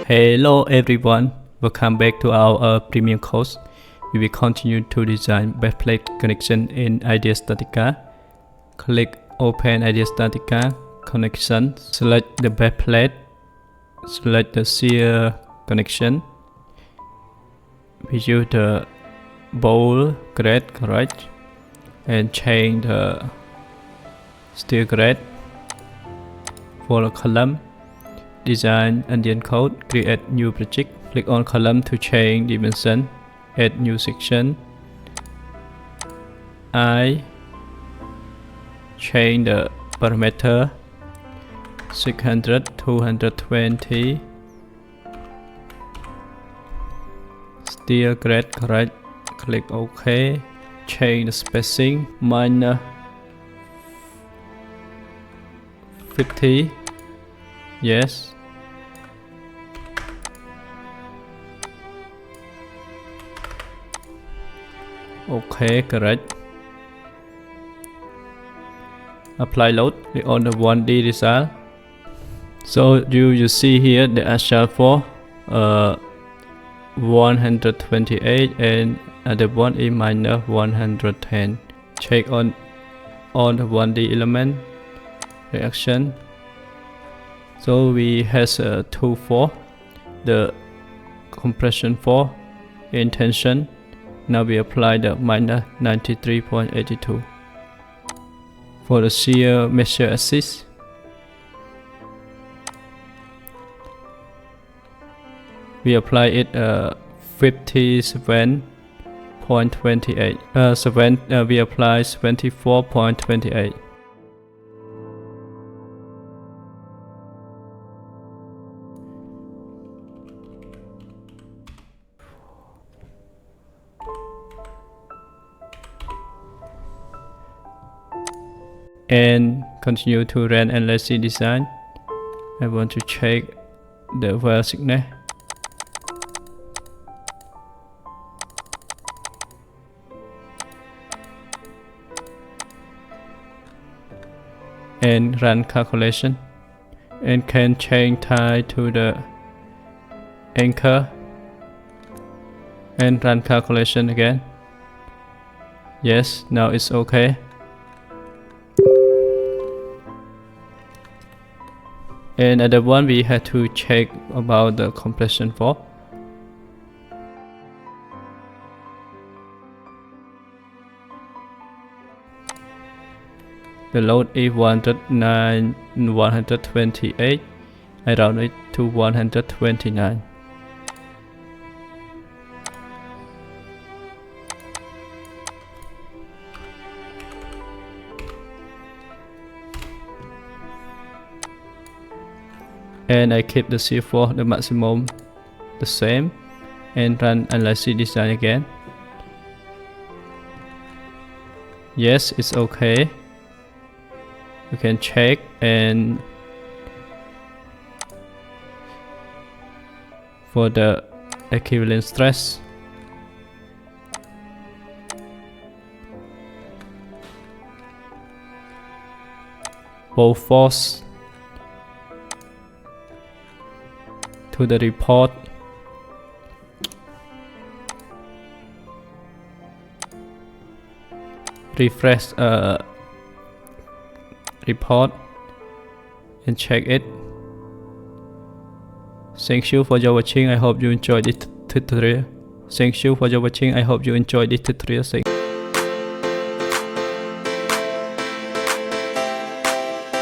Hello everyone, welcome back to our premium course. We will continue to design backplate connection in Idea Statica. Click Open Idea Statica Connection, select the backplate, select the shear connection. We use the bowl grade, correct, and change the steel grade for the column. Design Indian code, create new project, click on column to change dimension, add new section. I change the parameter 600, 220, steel grade, correct, click OK, change the spacing, minus 50, yes. Okay, correct. Apply load, click on the 1D result. So you see here the actual for 128 and the one is minus 110. Check on the 1D element reaction. So we has a 2 for the compression for in tension. Now we apply the minus 93.82 for the shear measure axis. We apply it 57.28. We apply 74.28. And continue to run analysis design. I want to check the wire signal. And run calculation. And can change tie to the anchor. And run calculation again. Yes, now it's okay. And other one we had to check about the compression for. The load is 128. I round it to 129. And I keep the shear for the maximum the same and run analysis design again. Yes, it's okay. You can check and for the equivalent stress. Both force to the report. Refresh report and check it. Thank you for your watching. I hope you enjoyed this tutorial. Thank you for your watching. I hope you enjoyed this tutorial.